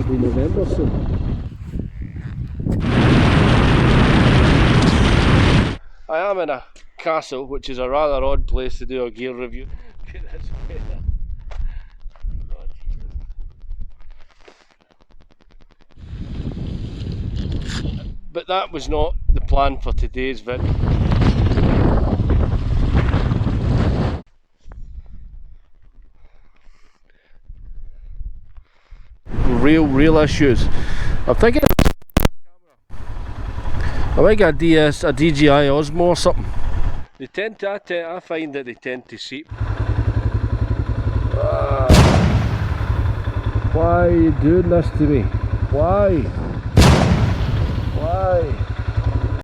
be November soon. I am in a castle, which is a rather odd place to do a gear review. Look at this weather. Oh, but that was not the plan for today's vid. Real issues. I'm thinking I might get a DJI Osmo or something. They tend to, I find that they tend to seep. Why are you doing this to me? Why? Why?